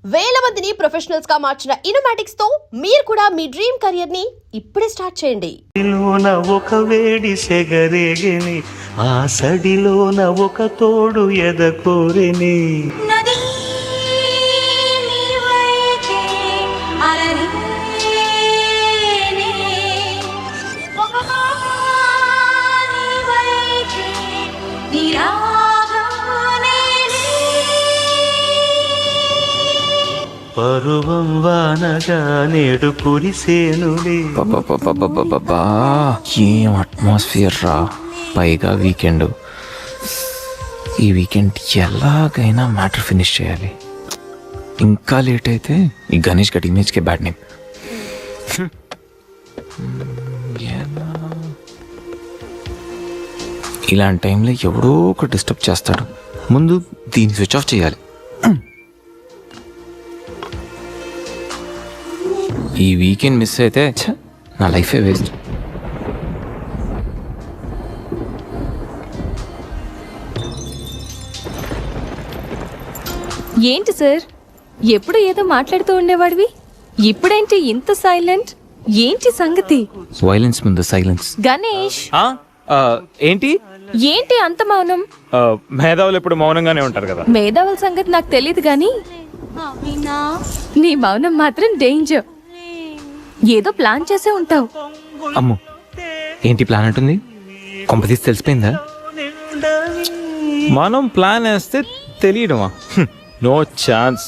వేల మందిని ప్రొఫెషనల్స్ గా మార్చిన ఇనోమాటిక్స్ తో మీరు కూడా మీ డ్రీమ్ కెరియర్ ని ఇప్పుడే స్టార్ట్ చేయండి. ఒక వేడి సెగరేగని ఆ సడిలోన ఒక తోడు ఎదకోరెని పరువం వానగా నేడు కురిసేనులే. ఏం అట్మాస్ఫియర్ రా, పైగా వీకెండ్. ఈ వీకెండ్ ఎలాగైనా మ్యాటర్ ఫినిష్ చేయాలి. ఇంకా లేట్ అయితే ఈ గణేష్ గడ్ ఇమేజ్కే బ్యాడ్ నేమ్. ఇలాంటి టైంలో ఎవడో ఒక డిస్టర్బ్ చేస్తాడు. ముందు దీన్ని స్విచ్ ఆఫ్ చేయాలి. ఈ వీకెండ్ మిస్ అయితే నా లైఫే వేస్ట్. ఏంటి సార్, ఎప్పుడు ఏదో మాట్లాడుతూ ఉండేవాడివి, ఇప్పుడేంటి ఇంత సైలెంట్? ఏంటి సంగతి? వైలెన్స్ ముందు సైలెన్స్. గణేష్, ఏంటి ఏంటి అంత మౌనం? మేధావులు ఎప్పుడు మౌనంగానే ఉంటారు కదా. మేధావుల సంగతి నాకు తెలియదు గాని నీ మౌనం మాత్రం డేంజర్. ఏదో ప్లాన్ చేసే ఉంటావు. అమ్ము, ఏంటి ప్లాన్ అంటుంది? కొంపతీసి తెలిసిపోయిందా? మనం ప్లాన్ వేస్తే తెలియడమా? No chance.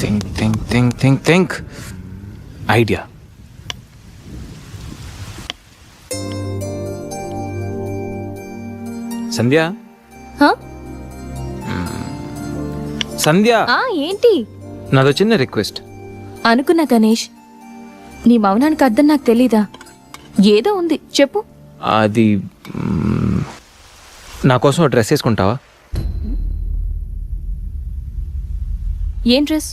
Think think think think think idea. Sandhya, హ? సంధ్య, ఏంటి? నాదో చిన్న రిక్వెస్ట్. అనుకున్నా గణేష్, నీ మౌనానికి అర్థం నాకు తెలీదా? ఏదో ఉంది, చెప్పు. అది నా కోసం డ్రెస్ వేసుకుంటావా? ఏం డ్రెస్?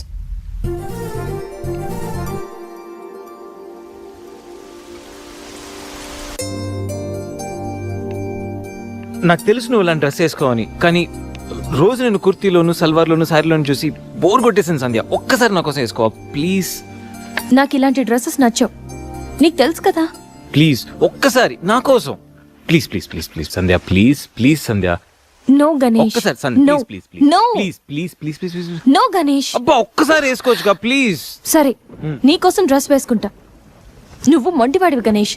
నాకు తెలుసు నువ్వు ఇలాంటి డ్రెస్ వేసుకోవని, కానీ రోజు నేను కుర్తీలోను సల్వార్లోను శారీలోను చూసి బోర్ కొట్టేసాను. సంధ్య, ఒక్కసారి నా కోసం వేసుకోవా ప్లీజ్? నాకు ఇలాంటి డ్రెస్సెస్ నచ్చవు, నీకు తెలుసు కదా. ప్లీజ్ ఒక్కసారి నా కోసం. Please please please please Sandhya, please please Sandhya. No Ganesh, ఒక్కసారి Sandhya, no, please please no, please please please please please. No Ganesh. అబ్బా, ఒక్కసారి వేసుకోవచ్చుగా ప్లీజ్. సరే, నీకోసం డ్రెస్ వేసుకుంటా. నువ్వు మొండివాడివి గణేష్.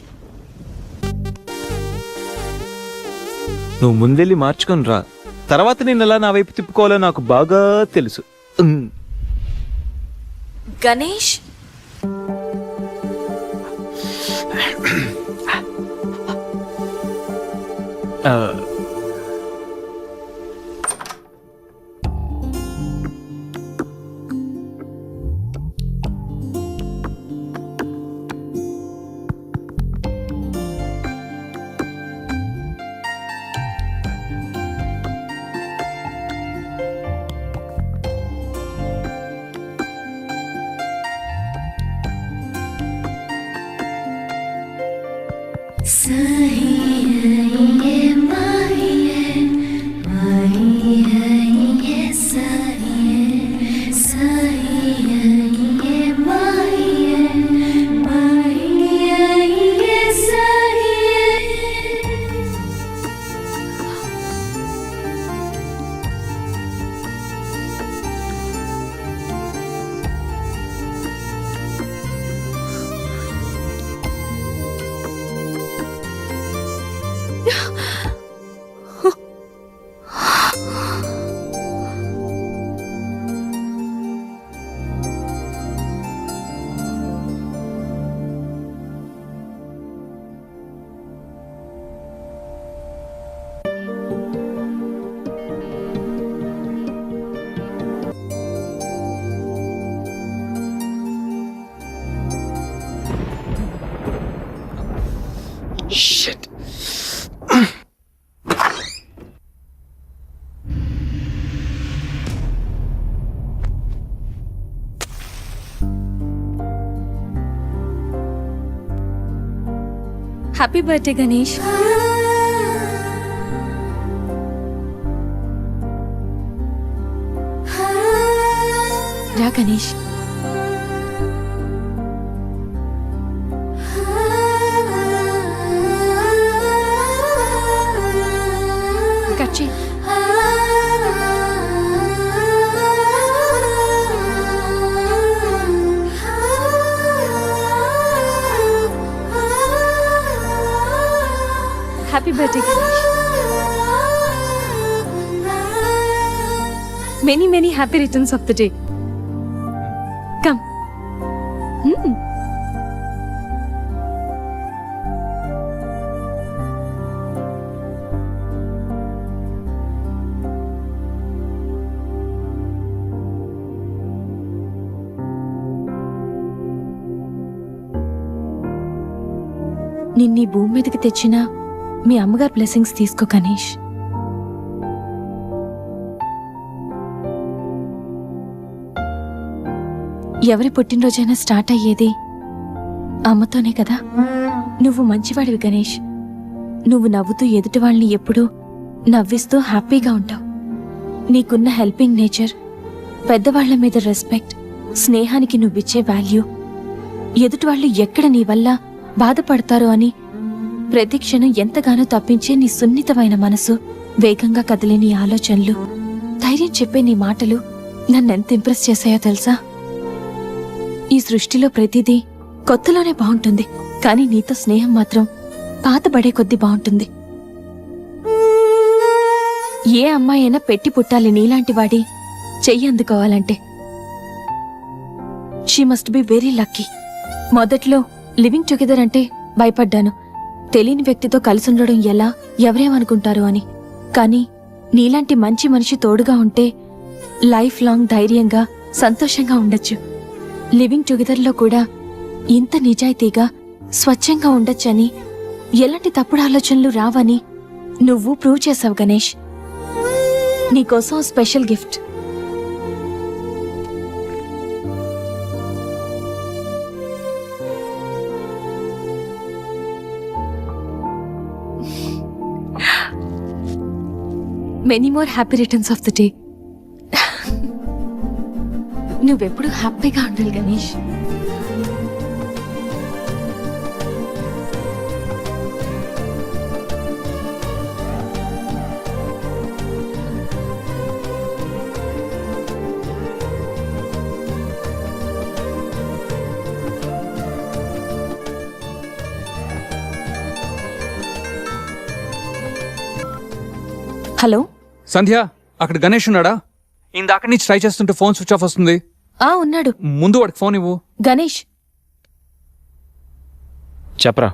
నువ్వు ముందెళ్ళి మార్చుకొని రా, తర్వాత నేను ఎలా నా వైపు తిప్పుకోవాలో నాకు బాగా తెలుసు. Ganesh, Shit. Happy birthday Ganesh. రా గణేష్. కట్ చేయి. Happy birthday Ganesh. Many, many happy returns of the day. Come. నిన్నీ భూమి మీదకి తెచ్చిన మీ అమ్మగారు బ్లెస్సింగ్స్ తీసుకో గణేష్. ఎవరి పుట్టినరోజైనా స్టార్ట్ అయ్యేది అమ్మతోనే కదా. నువ్వు మంచివాడివి గణేష్. నువ్వు నవ్వుతూ ఎదుటి వాళ్ళని ఎప్పుడూ నవ్విస్తూ హ్యాపీగా ఉంటావు. నీకున్న హెల్పింగ్ నేచర్, పెద్దవాళ్ల మీద రెస్పెక్ట్, స్నేహానికి నువ్విచ్చే వాల్యూ, ఎదుటి వాళ్ళు ఎక్కడ నీ వల్ల బాధపడతారో అని ప్రతి క్షణం ఎంతగానో తప్పించే నీ సున్నితమైన మనసు, వేగంగా కదిలే నీ ఆలోచనలు, ధైర్యం చెప్పే నీ మాటలు నన్నెంత ఇంప్రెస్ చేశాయో తెలుసా. ఈ సృష్టిలో ప్రతిదీ కొత్తలోనే బాగుంటుంది, కానీ నీతో స్నేహం మాత్రం పాతబడే కొద్దీ బాగుంటుంది. ఏ అమ్మాయి అయినా పెట్టి పుట్టాలి నీలాంటి వాడి చెయ్యి అందుకోవాలంటే. She must be very lucky. మొదట్లో లివింగ్ టుగెదర్ అంటే భయపడ్డాను, తెలియని వ్యక్తితో కలిసి ఉండడం ఎలా, ఎవరేమనుకుంటారు అని. కానీ నీలాంటి మంచి మనిషి తోడుగా ఉంటే లైఫ్ లాంగ్ ధైర్యంగా సంతోషంగా ఉండొచ్చు. లివింగ్ టుగెదర్లో కూడా ఇంత నిజాయితీగా స్వచ్ఛంగా ఉండొచ్చని, ఎలాంటి తప్పుడు ఆలోచనలు రావని నువ్వు ప్రూవ్ చేసావు గణేష్. నీకోసం special gift. Many more happy returns of the day. నువ్వెప్పుడు హ్యాపీగా ఉండాలి గణేష్. హలో సంధ్య, అక్కడ గణేష్ ఉన్నాడా? ఇందాక నుంచి ట్రై చేస్తుంటే ఫోన్ స్విచ్ ఆఫ్ వస్తుంది. ఉన్నాడు. ముందు వాడికి ఫోన్ ఇవ్వు. గణేష్ చెప్పరా.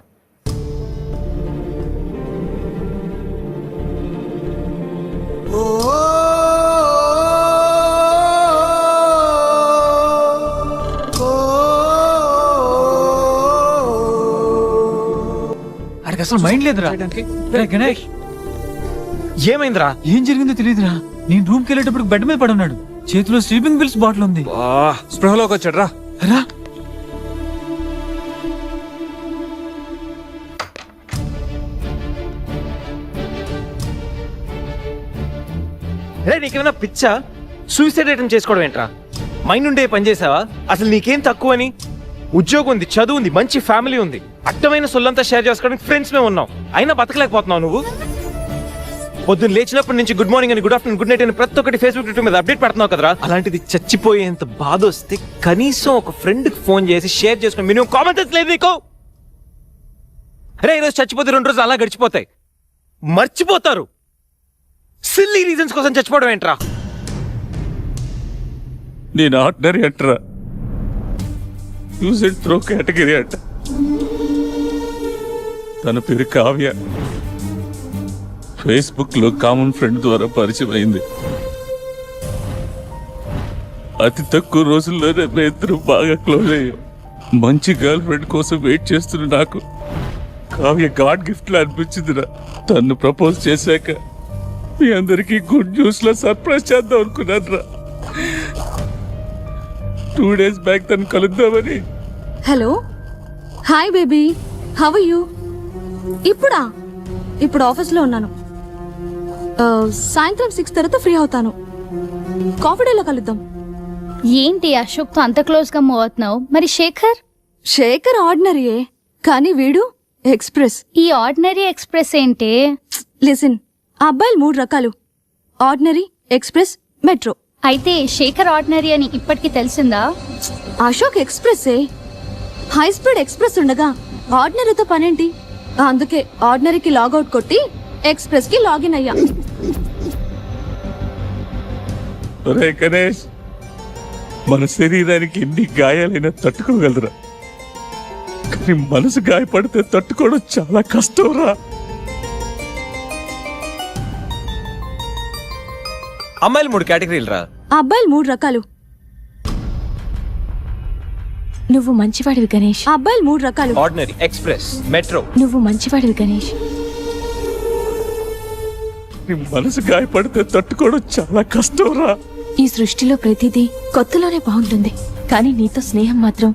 అడికి అసలు మైండ్ లేదురా. రే గణేష్, ఏమైందిరా? ఏం జరిగిందో తెలియదురా. నేను రూమ్ కి వెళ్ళేటప్పుడు బెడ్ మీద పడి ఉన్నాడు, చేతిలో స్లీపింగ్ పిల్స్ బాటిల్ ఉంది. స్పృహలోకి వచ్చాడు. రా రా. నీకేమైనా పిచ్చా? సూసైడ్ అటెంప్ట్ చేసుకోవడం ఏంట్రా? మైండ్ ఉండే పని చేసావా? అసలు నీకేం తక్కువ అని? ఉద్యోగం ఉంది, చదువు ఉంది, మంచి ఫ్యామిలీ ఉంది, అడ్డమైన సొల్లంతా షేర్ చేసుకోవడానికి ఫ్రెండ్స్ మేము ఉన్నాం, అయినా బతకలేకపోతున్నావు నువ్వు. పొద్దున్న లేచినప్పటి నుంచి గుడ్ మార్నింగ్ అని, గుడ్ ఆఫ్టర్నూన్, గుడ్ నైట్ అని ప్రతి ఒక్కటి ఫేస్బుక్ ట్విట్టర్ మీద అప్డేట్ పెడుతున్నావు కదరా. అలాంటిది చచ్చిపోయేంత బాధ వస్తే కనీసం ఒక ఫ్రెండ్ కి ఫోన్ చేసి షేర్ చేసుకుని మినిమం కామన్ సెన్స్ లేదు నీకు? అరే ఈరోజు చచ్చిపోతే 2 రోజులు అలా గడిచిపోతాయి, మర్చిపోతారు. సిల్లీ రీజన్స్ కోసం చచ్చిపోవడం ఏంట్రా? నేను ఆర్డినరీ అంటరా, యూజ్ అండ్ త్రో కేటగిరీ అంట. తన పేరు కావ్య, ఫేస్బుక్ లో కామన్ ఫ్రెండ్ ద్వారా పరిచయం అయింది. అతి తక్కువ రోజుల్లోనే మేము ఇద్దరు బాగా క్లోజ్ అయ్యాం. మంచి గర్ల్ ఫ్రెండ్ కోసం వెయిట్ చేస్తున్న నాకు కావ్య గాడ్ గిఫ్ట్ లా అనిపించిందిరా. తను ప్రపోజ్ చేశాక మీ అందరికీ గుడ్ న్యూస్ లో సర్ప్రైజ్ చేద్దాం అనుకున్నాను రా. 2 days బ్యాక్ తను కలుద్దామని. Hello, hi baby, how are you? ఇప్పుడు ఆఫీస్లో ఉన్నాను. సాయంత్రం 6 తర్వాత ఫ్రీ అవుతాను. కాఫీ డేలో కలుద్దాం. ఏంటి అశోక్తో అంత క్లోజ్ గా మూవ్ అవుతున్నావు? మరి శేఖర్? శేఖర్ ఆర్డినరీయే, కానీ వీడు ఎక్స్ప్రెస్. ఈ ఆర్డినరీ ఎక్స్ప్రెస్ ఏంటి? లిసన్, ఆ అబ్బాయిలు 3 రకాలు: ఆర్డినరీ, ఎక్స్ప్రెస్, మెట్రో. అయితే శేఖర్ ఆర్డినరీ అని ఇప్పటికి తెలిసిందా? అశోక్ ఎక్స్ప్రెస్సే. హై స్పీడ్ ఎక్స్ప్రెస్ ఉండగా ఆర్డినరీతో పనేంటి? అందుకే ఆర్డినరీకి లాగౌట్ కొట్టి ఎక్స్ప్రెస్ కి లాగిన్ అయ్యా. ఒరే గణేష్, మన శరీరానికి ఎన్ని గాయాలైనా తట్టుకోగలరా, కానీ మనసు గాయపడితే తట్టుకోవడం చాలా కష్టంరా. అమ్మాయిలు 3 కేటగిరీలు రా. ఆ అబ్బాయిలు 3 రకాలు. నువ్వు మంచివాడివి గణేష్. ఆ అబ్బాయిలు 3 రకాలు. Ordinary, express, metro. నువ్వు మంచివాడివి గణేష్. నీ మనసు గాయపడితే తట్టుకోవడం చాలా కష్టంరా. ఈ సృష్టిలో ప్రతిదీ కొత్తలోనే బాగుంటుంది, కానీ నీతో స్నేహం మాత్రం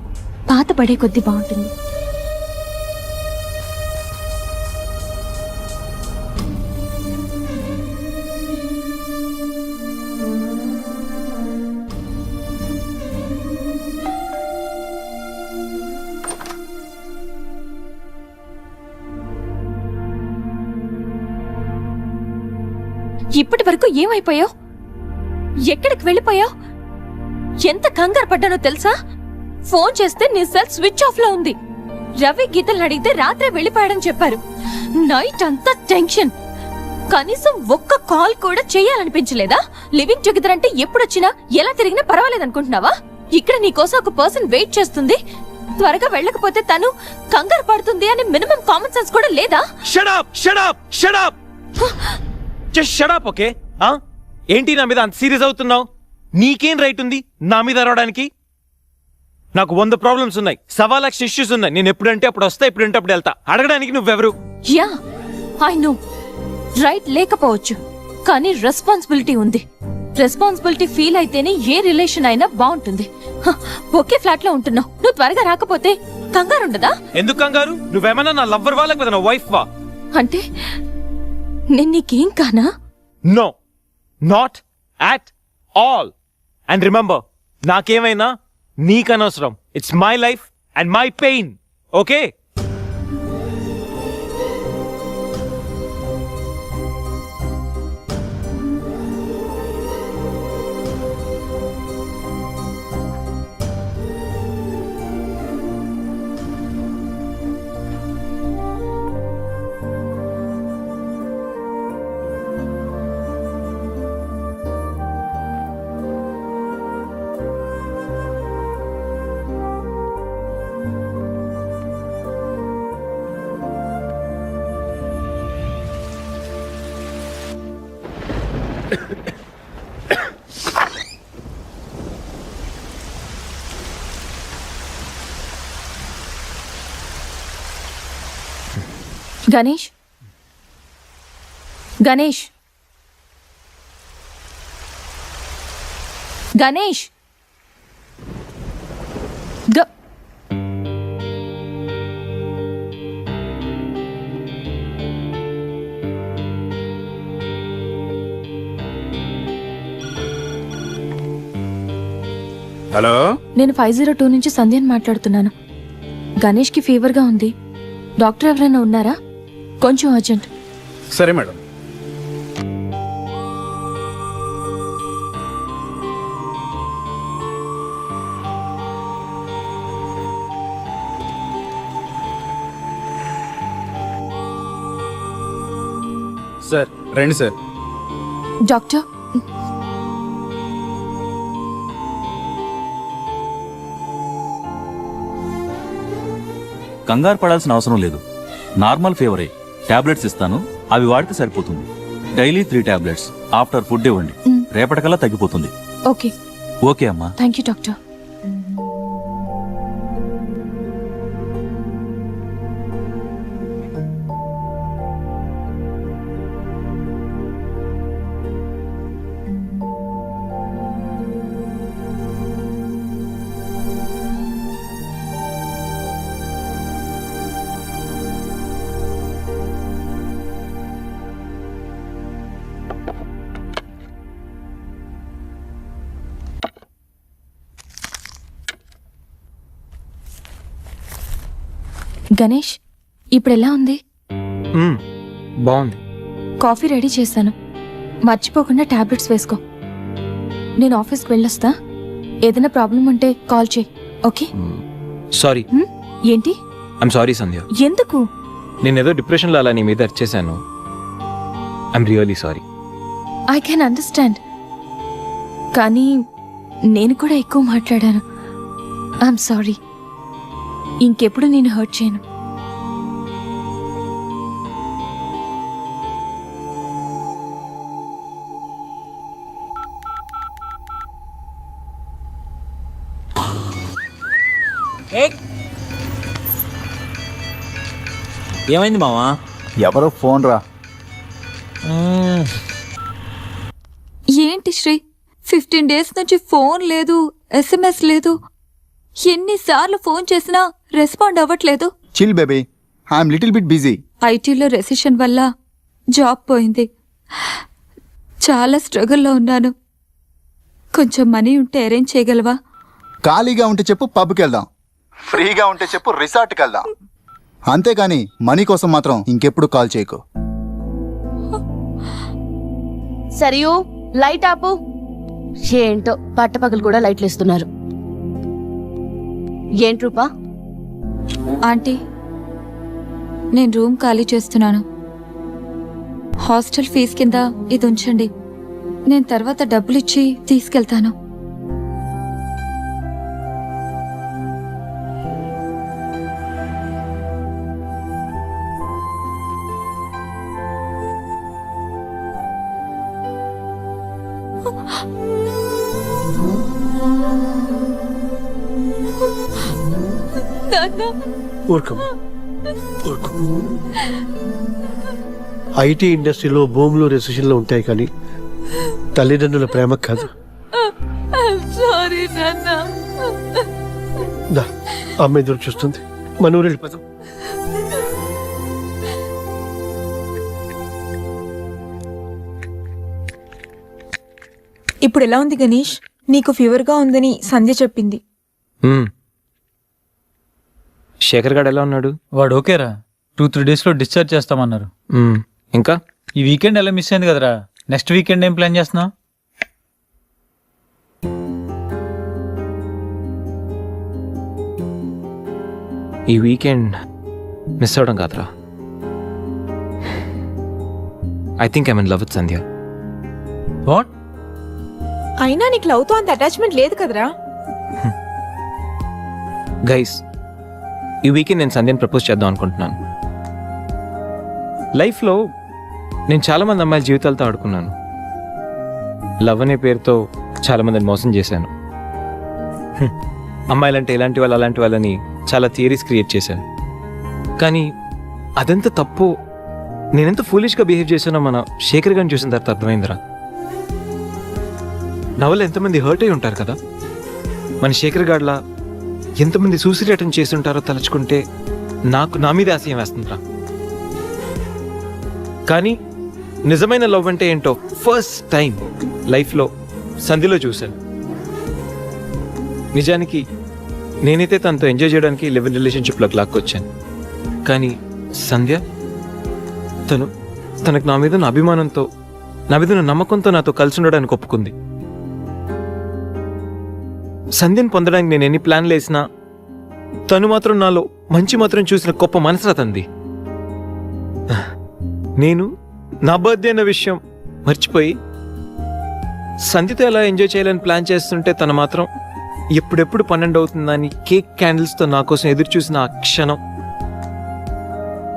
పాత పడే కొద్దీ బాగుంటుంది. ఇప్పటి వరకు ఏమైపోయావు? ఎక్కడికి వెళ్ళిపోయావు? ఎంత కంగారు పడ్డానో తెలుసా? ఫోన్ చేస్తే నీ సెల్ స్విచ్ ఆఫ్ లో ఉంది. రవి గీతలు అడిగితే రాత్రే వెళ్ళిపోయాడని చెప్పారు. నైట్ అంతా టెన్షన్. కనీసం ఒక్క కాల్ కూడా చేయాలనిపించలేదా? లివింగ్ టుగెదర్ అంటే ఎప్పుడొచ్చినా ఎలా తిరిగినా పర్వాలేదనుకుంటున్నావా? ఇక్కడ నీ కోసం ఒక పర్సన్ వెయిట్ చేస్తుంది. త్వరగా వెళ్ళకపోతే తను కంగారు పడుతుంది అని మినిమం కామన్ సెన్స్ కూడా లేదా? Shut up, shut up, shut up. Just shut up, okay? ఏంటి నా మీద అంత సీరియస్ అవుతున్నావు? నీకేం రైట్ ఉంది నా మీద అరవడానికి? నాకు 100 ప్రాబ్లమ్స్ ఉన్నాయి, 1,00,000 ఇష్యూస్ ఉన్నాయి. నేను ఎప్పుడంటే అప్పుడు వస్తా, ఎప్పుడంటే అప్పుడు వెళ్తా. అడగడానికి నువ్వెవరు? Yeah, I know. రైట్ లేకపోవచ్చు, కానీ రెస్పాన్సిబిలిటీ ఉంది. రెస్పాన్సిబిలిటీ ఫీల్ అయితేనే ఏ రిలేషన్ అయినా బాగుంటుంది. ఒకే ఫ్లాట్ లో ఉంటున్నావు, నువ్వు త్వరగా రాకపోతే కంగారు ఉండదా? ఎందుకు కంగారు? నువ్వేమన్నా నా లవ్వర్ వా లేకపోతే నా వైఫ్ వా? అంటే నేను నీకేం కానా? No, not at all. And remember, నాకేమైనా నీకనవసరం. It's my life and my pain, okay? Ganesh, Ganesh, Ganesh. Hello, నేను 502 నుంచి సంధ్యని మాట్లాడుతున్నాను. గణేష్కి ఫీవర్గా ఉంది. డాక్టర్ ఎవరైనా ఉన్నారా? కొంచెం అర్జెంట్. సరే మేడం. సార్ రండి సార్. డాక్టర్, కంగారు పడాల్సిన అవసరం లేదు. నార్మల్ ఫీవరే. టాబ్లెట్స్ ఇస్తాను, అవి వాడితే సరిపోతుంది. Daily 3 tablets. ఆఫ్టర్ ఫుడ్ ఇవ్వండి, రేపటికల్లా తగ్గిపోతుంది. ఓకే. ఓకే అమ్మా. Thank you doctor. గణేష్ ఇప్పుడు ఎలా ఉంది? బాగుంది. కాఫీ రెడీ చేశాను. మర్చిపోకుండా టాబ్లెట్స్ వేసుకో. నేను ఆఫీస్కి వెళ్ళొస్తా. ఏదైనా ప్రాబ్లం ఉంటే కాల్ చేయి. ఓకే? సారీ. ఏంటి? I'm sorry Sandhya. ఎందుకు? నేనేదో డిప్రెషన్లో అలా నీ మీద అరిచేశాను. I'm really sorry. I can understand. కానీ నేను కూడా ఎక్కువ మాట్లాడాను. I'm sorry. ఇంకెప్పుడు నేను హర్ట్ చేయను. ఏమైంది మావా? ఎవరో ఫోన్ రా. ఏంటి శ్రీ 15 days నుంచి ఫోన్ లేదు, SMS లేదు. ఎన్నిసార్లు ఫోన్ చేసినా రెస్పాండ్ అవ్వట్లేదు. Chill baby, I'm little bit busy. ఐటీలో రెసిషన్ వల్ల జాబ్ పోయింది. చాలా స్ట్రగుల్లో ఉన్నాను. కొంచెం మనీ ఉంటే అరేంజ్ చేయగలవా? ఖాళీగా ఉంటే చెప్పు, పబ్కి వెళ్దాం. ఫ్రీగా ఉంటే చెప్పు, రిసార్ట్కి వెళ్దాం. అంతేగాని మనీ కోసం మాత్రం ఇంకెప్పుడు కాల్ చేయకు. సరియు లైట్ ఆపు. ఏంటో పట్టపగలు కూడా లైట్లు ఇస్తున్నారు. ఏంటి రూపా? ఆంటీ, నేను రూమ్ ఖాళీ చేస్తున్నాను. హాస్టల్ ఫీజు కింద ఇది ఉంచండి. నేను తర్వాత డబ్బులు ఇచ్చి తీసుకెళ్తాను. ఐటీ ఇండస్ట్రీలో భూములు రెసిషన్లో ఉంటాయి, కానీ తల్లిదండ్రుల ప్రేమ కాదు. అమ్మ ఎదురు చూస్తుంది. మన ఊరు వెళ్ళిపోతాం. ఇప్పుడు ఎలా ఉంది గణేష్? నీకు ఫీవర్గా ఉందని సంధ్య చెప్పింది. శేఖర్ గారు ఎలా ఉన్నాడు? వాడు ఓకేరా. 2-3 days డిశ్చార్జ్ చేస్తామన్నారు. ఇంకా ఈ వీకెండ్ ఎలా మిస్ అయింది కదరా. నెక్స్ట్ వీకెండ్ ఏం ప్లాన్ చేస్తున్నావు? ఈ వీకెండ్ మిస్ అవడం కాదురా. I think I'm in love with Sandhya. What? అయినా నీకు లవ్ తో అంత అటాచ్మెంట్ లేదు కదరా. గైస్, ఈ వీకెండ్ నేను సంధ్యని ప్రపోజ్ చేద్దాం అనుకుంటున్నాను. లైఫ్లో నేను చాలామంది అమ్మాయిల జీవితాలతో ఆడుకున్నాను. లవ్ అనే పేరుతో చాలామందిని మోసం చేశాను. అమ్మాయిలంటే ఇలాంటి వాళ్ళు అలాంటి వాళ్ళని చాలా థియరీస్ క్రియేట్ చేశాను. కానీ అదెంత తప్పు, నేనెంత ఫూలిష్గా బిహేవ్ చేశానో మన శేఖర్ గారిని చూసిన తర్వాత అర్థమైందిరా. నా వల్ల ఎంతమంది హర్ట్ అయి ఉంటారు కదా. మన శేఖర్ గారిలా ఎంతమంది సూసైడ్ అటెంప్ట్ చేసి ఉంటారో తలుచుకుంటే నాకు నా మీద ఆశయం వేస్తుందిరా. కానీ నిజమైన లవ్ అంటే ఏంటో ఫస్ట్ టైం లైఫ్లో సంధిలో చూశాను. నిజానికి నేనైతే తనతో ఎంజాయ్ చేయడానికి లివ్ ఇన్ రిలేషన్షిప్లోకి లాక్కొచ్చాను. కానీ సంధ్య తనకు నా మీద ఉన్న అభిమానంతో, నా మీద ఉన్న నమ్మకంతో నాతో కలిసి ఉండడానికి ఒప్పుకుంది. సంధ్యను పొందడానికి నేను ఎన్ని ప్లాన్లు వేసినా తను మాత్రం నాలో మంచి మాత్రం చూసిన గొప్ప మనసురా తంది. నేను నా బర్త్డే అన్న విషయం మర్చిపోయి సంధ్యతో ఎలా ఎంజాయ్ చేయాలని ప్లాన్ చేస్తుంటే తను మాత్రం ఎప్పుడెప్పుడు 12 అవుతుందని కేక్ క్యాండిల్స్తో నా కోసం ఎదురు చూసిన ఆ క్షణం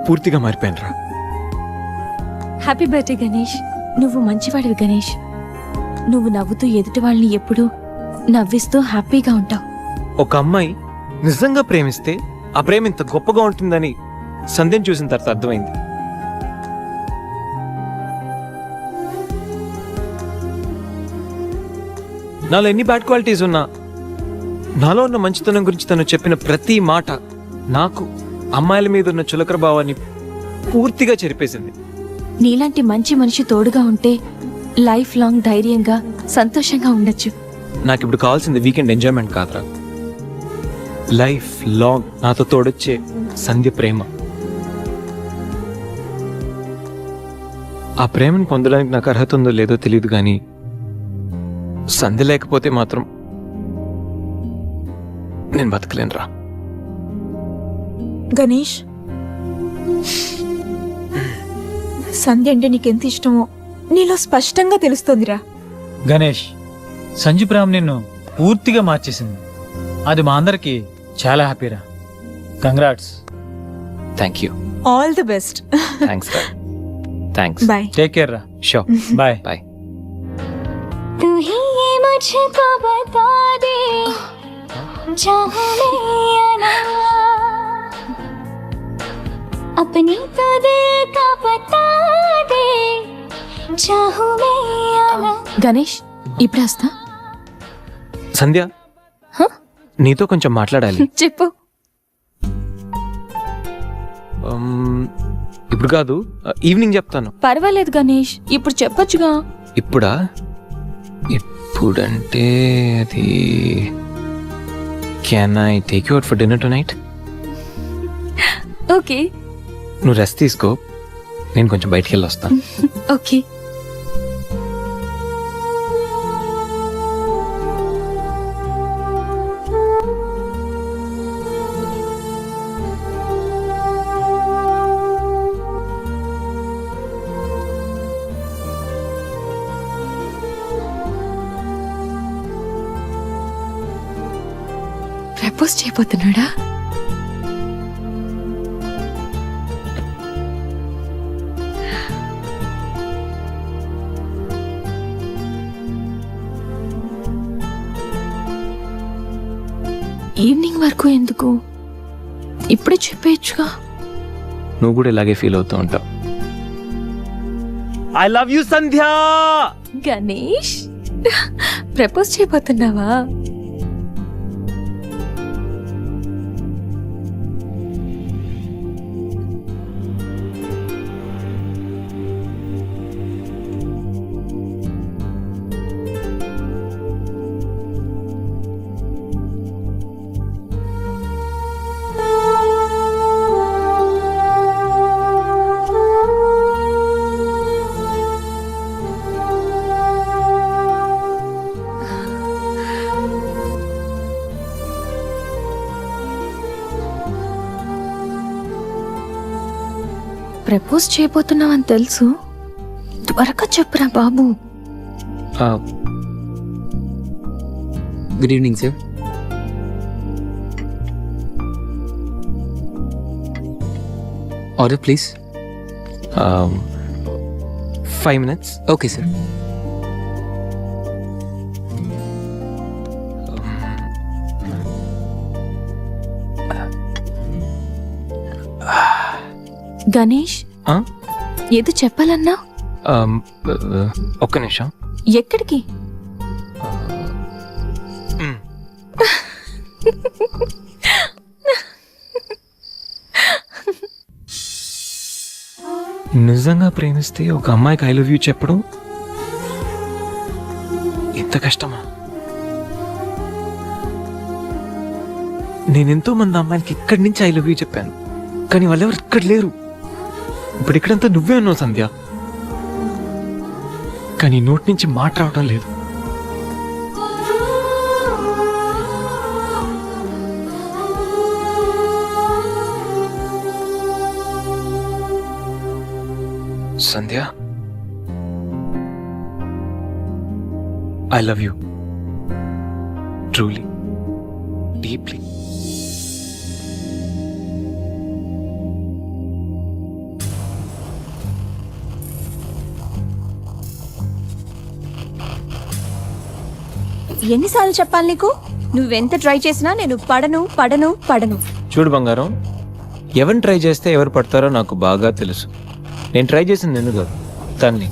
పూర్తిగా మారిపోయినరా. Happy birthday Ganesh. నువ్వు మంచివాడివి గణేష్. నువ్వు నవ్వుతూ ఎదుటి వాళ్ళని ఎప్పుడూ నవ్విస్తూ హ్యాపీగా ఉంటావు. ఒక అమ్మాయి నిజంగా ప్రేమిస్తే ఆ ప్రేమ ఇంత గొప్పగా ఉంటుందని సంధ్యను చూసిన తర్వాత అర్థమైంది. నాలో ఎన్ని బ్యాడ్ క్వాలిటీస్ ఉన్నా నాలో ఉన్న మంచితనం గురించి తను చెప్పిన ప్రతి మాట నాకు అమ్మాయిల మీద ఉన్న చులకర భావాన్ని పూర్తిగా చెరిపేసింది. నీలాంటి మంచి మనిషి తోడుగా ఉంటే లైఫ్ లాంగ్ ధైర్యంగా సంతోషంగా ఉండొచ్చు. నాకు ఇప్పుడు కావాల్సింది వీకెండ్ ఎంజాయ్మెంట్ కాదురా, లైఫ్ లాంగ్ నాతో తోడొచ్చే సంధ్య ప్రేమ. ఆ ప్రేమను పొందడానికి నాకు అర్హత ఉందో లేదో తెలియదు కానీ సంధ్య లేకపోతే మాత్రం నేను బతకలేనురా. గణేష్, సంధ్య అంటే నీకెంత ఇష్టమో నీలో స్పష్టంగా తెలుస్తోందిరా. గణేష్, సంజు ప్రేమ నిన్ను పూర్తిగా మార్చేసింది. అది మా అందరికి చాలా హ్యాపీరా. Congrats. Thank you. All the best. Thanks రా. థ్యాంక్స్. బాయ్. టేక్ కేర్ రా. షో. బాయ్. బాయ్. तू ही ये मुझको बता दे चाहूं मैं या ना अपनी तो दिल का बता दे चाहूं मैं या ना. గణేష్, ఇప్పుడు వస్తా. సంధ్య, నీతో కొంచెం మాట్లాడాలి. చెప్పు. ఇప్పుడు కాదు, ఈవినింగ్ చెప్తాను. పర్వాలేదు గణేష్, ఇప్పుడు చెప్పొచ్చుగా. ఇప్పుడా? ఇప్పుడంటే అది can I take you out for dinner tonight? Okay. నువ్వు రెస్ట్ తీసుకో, నేను కొంచెం బయటికి వెళ్ళి వస్తాను. ఓకే. ప్రపోజ్ చేయబోతున్నాడా? ఈవినింగ్ వరకు ఎందుకు, ఇప్పుడే చెప్పేయచ్చుగా. నువ్వు కూడా ఇలాగే ఫీల్ అవుతూ ఉంటావు. I love you Sandhya. Ganesh, propose చేయబోతున్నావా? ప్రపోజ్ చేయబోతున్నావని తెలుసు, త్వరగా చెప్పురా బాబు. Good evening sir. Order please. 5 minutes. Okay sir. Ganesh, ఏదో చెప్పాలన్నా? ఒక్క నిమిషం. ఎక్కడికి? నిజంగా ప్రేమిస్తే ఒక అమ్మాయికి ఐ లవ్ యూ చెప్పడం ఎంత కష్టమా? నేనెంతో మంది అమ్మాయిలకి ఇక్కడి నుంచి ఐ లవ్ యూ చెప్పాను, కానీ వాళ్ళెవరు ఇక్కడ లేరు. ఇప్పుడు ఇక్కడంతా నువ్వే ఉన్నావు సంధ్య, కానీ నోటి నుంచి మాట రావడం లేదు. Sandhya, I love you truly, deeply. ఎన్నిసార్లు చెప్పాలి నీకు? నువ్వెంత ట్రై చేసినా నేను పడను పడను పడను. చూడు బంగారం, ఎవరిని ట్రై చేస్తే ఎవరు పడతారో నాకు బాగా తెలుసు. నేను ట్రై చేసింది నిన్ను కాదు, తన్ని.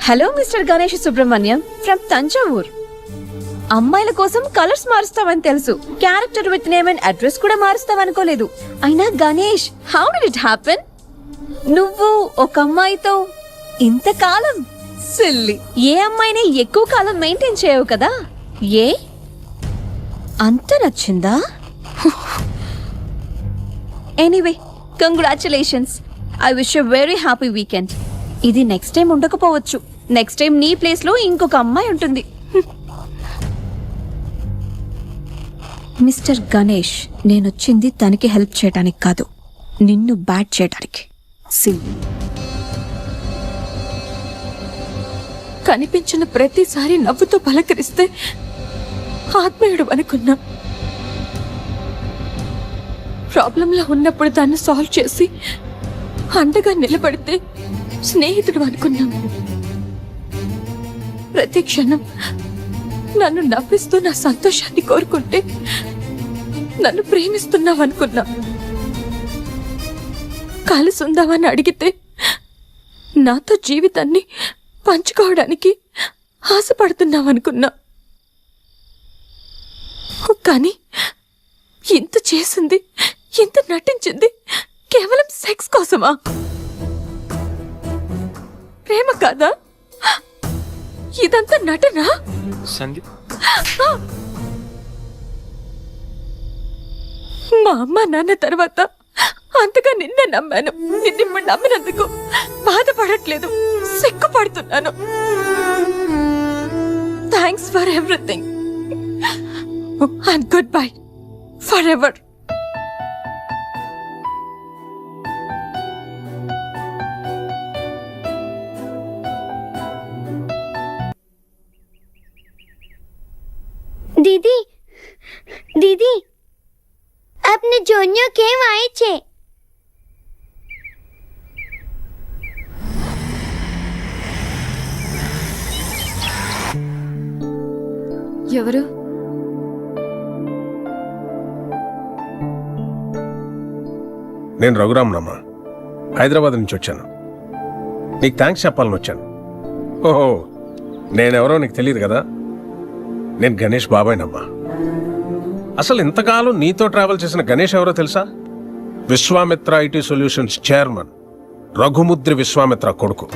Hello mister Ganesh Subrahmanyam from Thanjavur. అమ్మాయిల కోసం కలర్స్ మారుస్తావని తెలుసు, character with name and address కూడా మారుస్తావనుకోలేదు. అయినా Ganesh, how did it happen? నువ్వు ఒక అమ్మాయితో ఇంతకాలం సిల్లి, ఏ అమ్మాయిని ఎక్కువ కాలం మెయింటైన్ చేయవు కదా? ఏ అంత నచ్చిందా? Anyway, congratulations. I wish you very happy weekend. ఇది నెక్స్ట్ టైం ఉండకపోవచ్చు. నెక్స్ట్ టైం నీ ప్లేస్లో ఇంకొక అమ్మాయి ఉంటుంది. మిస్టర్ గణేష్, నేనొచ్చింది తనకి హెల్ప్ చేయడానికి కాదు, నిన్ను బ్యాట్ చేయడానికి. కనిపించిన ప్రతిసారి నవ్వుతో పలకరిస్తే ఆత్మీయుడు అనుకున్నా. ప్రాబ్లంలో ఉన్నప్పుడు దాన్ని సాల్వ్ చేసి అండగా నిలబడితే స్నేహితుడు అనుకున్నా. ప్రతి క్షణం నన్ను నవ్విస్తూ నా సంతోషాన్ని కోరుకుంటే నన్ను ప్రేమిస్తున్నావనుకున్నా. కలిసి ఉందామని అడిగితే నాతో జీవితాన్ని పంచుకోవడానికి ఆశపడుతున్నావనుకున్నా. కానీ ఇంత చేసింది, ఇంత నటించింది కేవలం సెక్స్ కోసమా? ప్రేమ కాదా? ఇదంతా నటనా? సందీప్, మా అమ్మ నాన్న తర్వాత అంతగా నిన్నే నమ్మాను. నిన్నిప్పుడు నమ్మినందుకు బాధపడట్లేదు, సిగ్గుపడుతున్నాను. Thanks for everything and goodbye forever. दीदी दीदी अपने जोनियो केम आए छे? ఎవరు? నేను రఘురామ్నమ్మా, హైదరాబాద్ నుంచి వచ్చాను. నీకు థ్యాంక్స్ చెప్పాలని వచ్చాను. ఓహో, నేనెవరో నీకు తెలియదు కదా. నేను గణేష్ బాబాయ్నమ్మా. అసలు ఇంతకాలం నీతో ట్రావెల్ చేసిన గణేష్ ఎవరో తెలుసా? Vishwamitra IT solutions chairman Raghumudri Vishwamitra కొడుకు.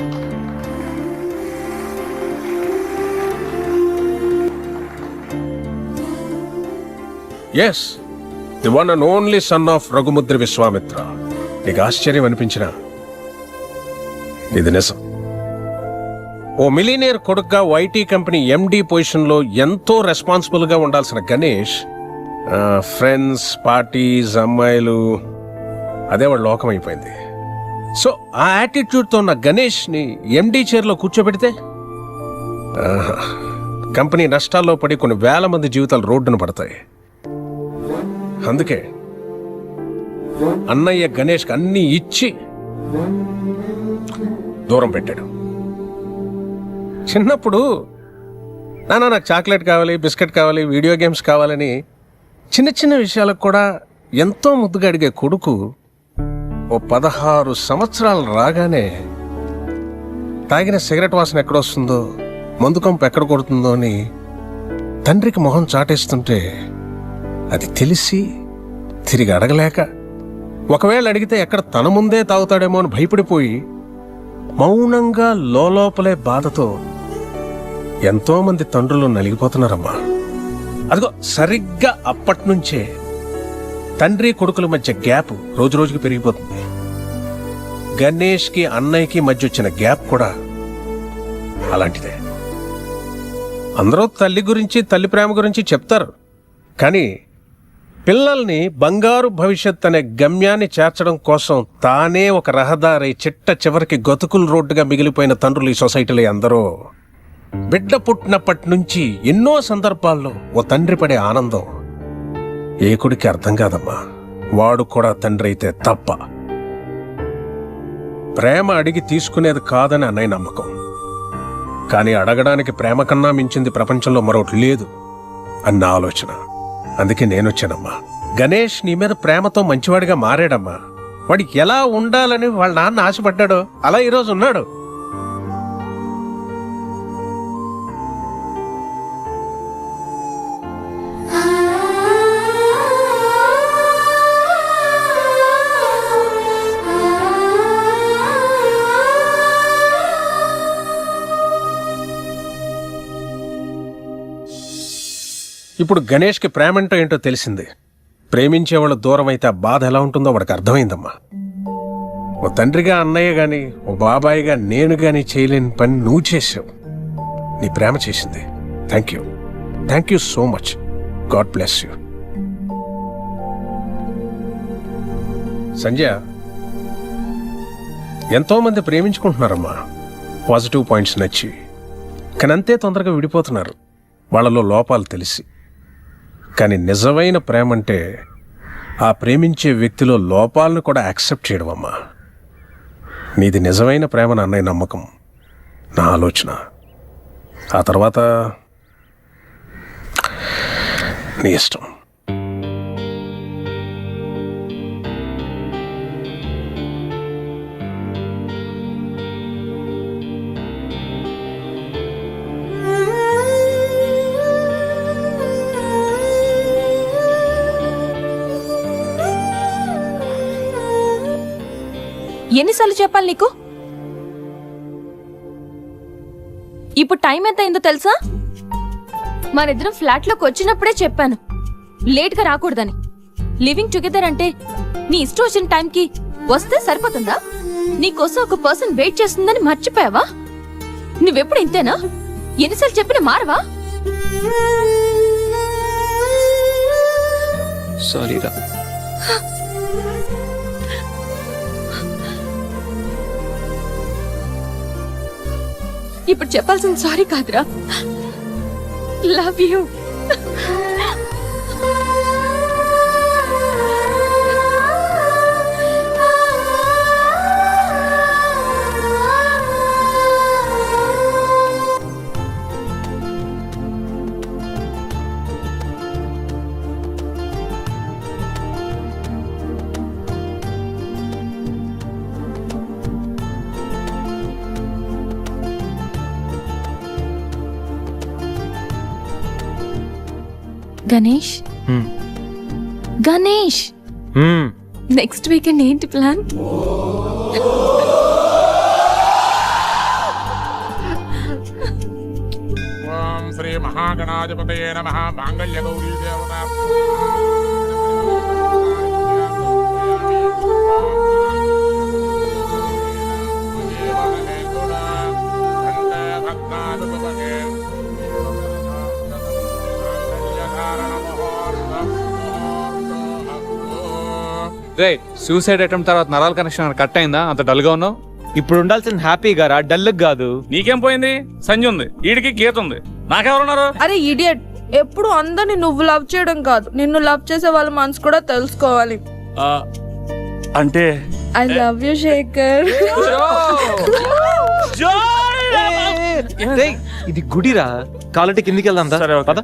Yes, the one and only son of Raghumudri Vishwamitra. నీకు ఆశ్చర్యం అనిపించినా ఇది నిజం. ఓ మిలీనియర్ కొడుకుగా ఐటీ కంపెనీ ఎండి పొజిషన్లో ఎంతో రెస్పాన్సిబుల్గా ఉండాల్సిన గణేష్ ఫ్రెండ్స్, పార్టీస్, అమ్మాయిలు, అదే వాడు లోకం అయిపోయింది. సో ఆ యాటిట్యూడ్తో ఉన్న గణేష్ని ఎండి చైర్లో కూర్చోబెడితే కంపెనీ నష్టాల్లో పడి కొన్ని వేల మంది జీవితాలు రోడ్డున పడతాయి. అందుకే అన్నయ్య గణేష్కి అన్నీ ఇచ్చి దూరం పెట్టాడు. చిన్నప్పుడు నాన్న నాకు చాక్లెట్ కావాలి, బిస్కెట్ కావాలి, వీడియో గేమ్స్ కావాలని చిన్న చిన్న విషయాలకు కూడా ఎంతో ముద్దుగా అడిగే కొడుకు ఓ 16 సంవత్సరాలు రాగానే తాగిన సిగరెట్ వాసన ఎక్కడొస్తుందో, మందు కంపు ఎక్కడ కొడుతుందో అని తండ్రికి మొహం చాటేస్తుంటే అది తెలిసి తిరిగి అడగలేక, ఒకవేళ అడిగితే ఎక్కడ తన ముందే తాగుతాడేమో అని భయపడిపోయి మౌనంగా లోపలే బాధతో ఎంతో మంది తండ్రులు నలిగిపోతున్నారమ్మా. అదిగో సరిగ్గా అప్పట్నుంచే తండ్రి కొడుకుల మధ్య గ్యాప్ రోజు రోజుకి పెరిగిపోతుంది. గణేష్కి అన్నయ్యకి మధ్య వచ్చిన గ్యాప్ కూడా అలాంటిదే. అందరూ తల్లి గురించి, తల్లి ప్రేమ గురించి చెప్తారు, కానీ పిల్లల్ని బంగారు భవిష్యత్ అనే గమ్యాన్ని చేర్చడం కోసం తానే ఒక రహదారి చిట్ట చివరికి గతుకుల రోడ్డుగా మిగిలిపోయిన తండ్రులు ఈ సొసైటీలో అందరూ. బిడ్డ పుట్టినప్పటి నుంచి ఎన్నో సందర్భాల్లో ఓ తండ్రి పడే ఆనందం ఏ కొడుకి అర్థం కాదమ్మా. వాడు కూడా తండ్రి అయితే తప్ప. ప్రేమ అడిగి తీసుకునేది కాదని అన్నయ్య నమ్మకం. కానీ అడగడానికి ప్రేమ కన్నా మించింది ప్రపంచంలో మరొకటి లేదు అన్న ఆలోచన. అందుకే నేనొచ్చానమ్మా. గణేష్ నీ మీద ప్రేమతో మంచివాడిగా మారాడమ్మా. వాడికి ఎలా ఉండాలని వాళ్ళ నాన్న ఆశపడ్డాడో అలా ఈరోజు ఉన్నాడు. ఇప్పుడు గణేష్కి ప్రేమంటో ఏంటో తెలిసింది. ప్రేమించేవాళ్ళు దూరం అయితే ఆ బాధ ఎలా ఉంటుందో వాడికి అర్థమైందమ్మా. ఓ తండ్రిగా అన్నయ్య గాని, ఓ బాబాయిగా నేను గాని చేయలేని పని నువ్వు చేసావు. నీ ప్రేమ చేసింది. Thank you so much. God bless you. Sanjay, ఎంతో మంది ప్రేమించుకుంటున్నారమ్మా, పాజిటివ్ పాయింట్స్ నచ్చి. కానీ అంతే తొందరగా విడిపోతున్నారు వాళ్ళలో లోపాలు తెలిసి. కానీ నిజమైన ప్రేమ అంటే ఆ ప్రేమించే వ్యక్తిలో లోపాలను కూడా యాక్సెప్ట్ చేయడం అమ్మా. నీది నిజమైన ప్రేమ అన్నయ్య నమ్మకం, నా ఆలోచన. ఆ తర్వాత నీ ఇష్టం. ఎన్నిసార్లు చెప్పాలి నీకు? ఇప్పుడు టైం ఎంత అయిందో తెలుసా? మనిద్దరం ఫ్లాట్లోకి వచ్చినప్పుడే చెప్పాను లేట్గా రాకూడదని. లివింగ్ టుగెదర్ అంటే నీ ఇష్టం వచ్చిన టైంకి వస్తే సరిపోతుందా? నీకోసం ఒక పర్సన్ వెయిట్ చేస్తుందని మర్చిపోయావా? నువ్వెప్పుడు ఇంతేనా? ఎన్నిసార్లు చెప్పినా మారవా? సారీరా. ఇప్పుడు చెప్పాల్సిన సారీ కాదురా, love you. Ganesh, Ganesh, next weekend ఏంటి ప్లాన్? ఓం శ్రీ మహాగణాధిపతయే నమః. మాంగళ్య గౌరీ దేవత రే, సూసైడ్ అటెంప్ట్ తర్వాత నరాల కనెక్షన్ కట్ అయిందా? అంత డల్ గా ఉన్నావు. ఇప్పుడు ఉండాల్సిన హ్యాపీగా రా, డల్ కాదు. నీకేం పోయింది? సంజయ్ ఉంది, ఈడికి గీత ఉంది, నాకెవరున్నారు? అరే ఇడియట్, ఎప్పుడు అందరిని నువ్వు లవ్ చేయడం కాదు, నిన్ను లవ్ చేసే వాళ్ళ మనసు కూడా తెలుసుకోవాలి. అంటే ఐ లవ్ యూ శేఖర్. ఇది గుడిరా, కాలంటే కిందికి వెళ్దాం. సరే, పద.